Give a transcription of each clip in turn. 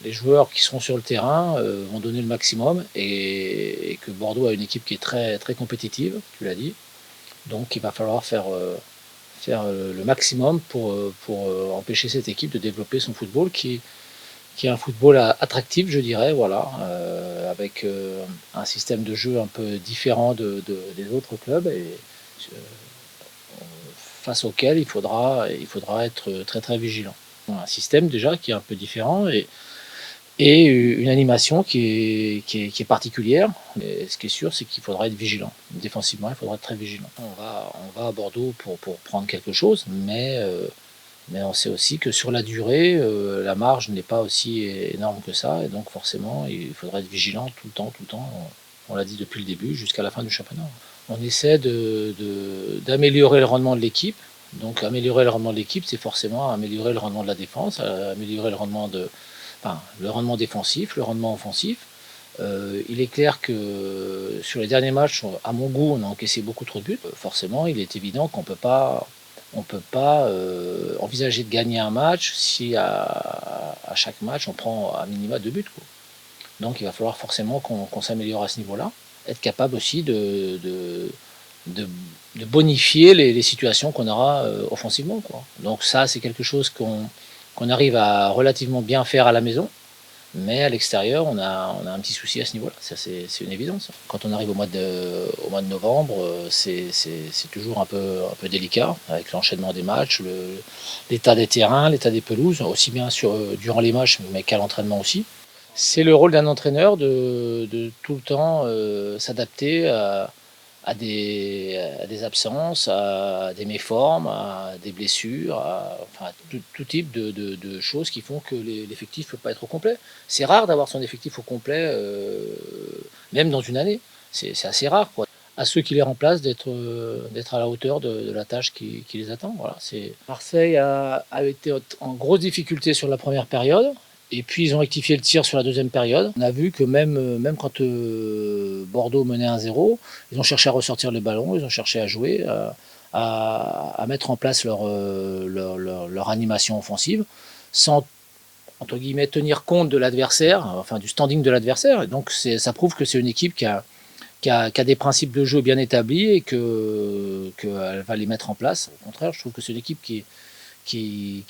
les joueurs qui seront sur le terrain vont donner le maximum et que Bordeaux a une équipe qui est très, très compétitive, tu l'as dit. Donc il va falloir faire le maximum pour empêcher cette équipe de développer son football qui est un football attractif, je dirais, voilà, avec un système de jeu un peu différent des autres clubs et face auquel il faudra être très très vigilant. Un système déjà qui est un peu différent et une animation qui est particulière. Mais ce qui est sûr, c'est qu'il faudra être vigilant. Défensivement, il faudra être très vigilant. On va à Bordeaux pour prendre quelque chose, mais on sait aussi que sur la durée, la marge n'est pas aussi énorme que ça, et donc forcément, il faudra être vigilant tout le temps. On l'a dit depuis le début, jusqu'à la fin du championnat. On essaie d'améliorer le rendement de l'équipe. Donc améliorer le rendement de l'équipe, c'est forcément améliorer le rendement de la défense, améliorer le rendement défensif, le rendement offensif. Il est clair que sur les derniers matchs, à mon goût, on a encaissé beaucoup trop de buts. Forcément, il est évident qu'on ne peut pas envisager de gagner un match si à chaque match on prend à minima 2 buts, quoi. Donc il va falloir forcément qu'on s'améliore à ce niveau-là, être capable aussi de, de bonifier les situations qu'on aura offensivement, quoi. Donc ça, c'est quelque chose qu'on arrive à relativement bien faire à la maison. Mais à l'extérieur, on a un petit souci à ce niveau-là. Ça, c'est une évidence. Quand on arrive au mois de novembre, c'est toujours un peu délicat avec l'enchaînement des matchs, l'état des terrains, l'état des pelouses, aussi bien durant les matchs, mais qu'à l'entraînement aussi. C'est le rôle d'un entraîneur de tout le temps s'adapter à des absences, à des méformes, à des blessures, enfin, tout type de choses qui font que l'effectif ne peut pas être au complet. C'est rare d'avoir son effectif au complet, même dans une année. C'est assez rare, quoi. À ceux qui les remplacent d'être à la hauteur de la tâche qui les attend. Voilà, Marseille a été en grosse difficulté sur la première période. Et puis ils ont rectifié le tir sur la deuxième période. On a vu que même quand Bordeaux menait 1-0, ils ont cherché à ressortir le ballon, ils ont cherché à jouer, à mettre en place leur animation offensive, sans entre guillemets tenir compte de l'adversaire, enfin du standing de l'adversaire. Et donc ça prouve que c'est une équipe qui a des principes de jeu bien établis et qu'elle va les mettre en place. Au contraire, je trouve que c'est une équipe qui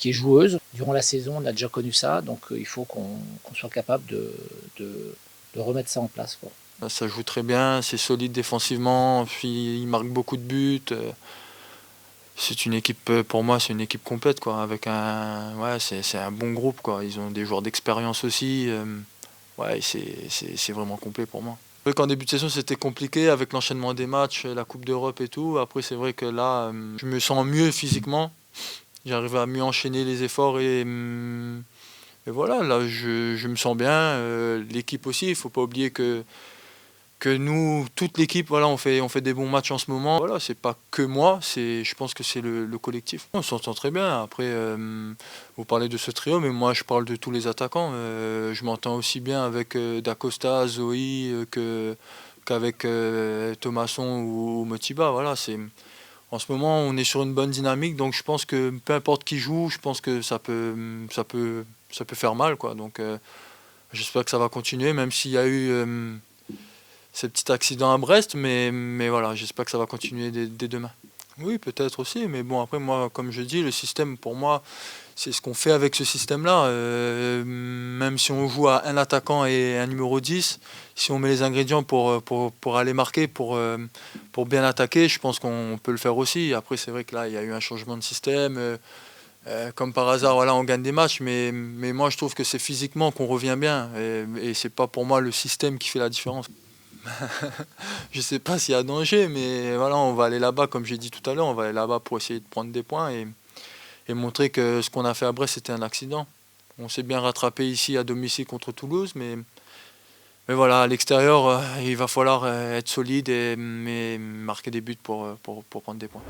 est joueuse. Durant la saison, on a déjà connu ça, donc il faut qu'on soit capable de remettre ça en place, quoi. Ça joue très bien, c'est solide défensivement, puis il marque beaucoup de buts. C'est une équipe, pour moi, c'est une équipe complète, quoi, avec ouais, c'est un bon groupe, quoi. Ils ont des joueurs d'expérience aussi. Ouais, c'est vraiment complet pour moi. C'est vrai qu'en début de saison, c'était compliqué avec l'enchaînement des matchs, la Coupe d'Europe et tout. Après, c'est vrai que là, je me sens mieux physiquement. J'arrive à mieux enchaîner les efforts et voilà, là, je me sens bien. L'équipe aussi, il ne faut pas oublier que nous, toute l'équipe, voilà, on fait des bons matchs en ce moment. Voilà, c'est pas que moi, je pense que c'est le collectif. On s'entend très bien. Après, vous parlez de ce trio, mais moi, je parle de tous les attaquants. Je m'entends aussi bien avec Dacosta, Zoé, qu'avec Thomasson ou Motiba. Voilà, en ce moment, on est sur une bonne dynamique, donc je pense que peu importe qui joue, je pense que ça peut faire mal, quoi. Donc, j'espère que ça va continuer, même s'il y a eu ce petit accident à Brest, mais voilà, j'espère que ça va continuer dès demain. Oui, peut-être aussi, mais bon, après, moi, comme je dis, le système, pour moi, c'est ce qu'on fait avec ce système-là. Même si on joue à un attaquant et un numéro 10, si on met les ingrédients pour aller marquer, pour bien attaquer, je pense qu'on peut le faire aussi. Après, c'est vrai que là, il y a eu un changement de système. Comme par hasard, voilà, on gagne des matchs, mais moi, je trouve que c'est physiquement qu'on revient bien. Et c'est pas pour moi le système qui fait la différence. Je sais pas s'il y a danger, mais voilà, on va aller là-bas, comme j'ai dit tout à l'heure, on va aller là-bas pour essayer de prendre des points et montrer que ce qu'on a fait à Brest, c'était un accident. On s'est bien rattrapé ici à domicile contre Toulouse, mais voilà, à l'extérieur, il va falloir être solide et marquer des buts pour prendre des points.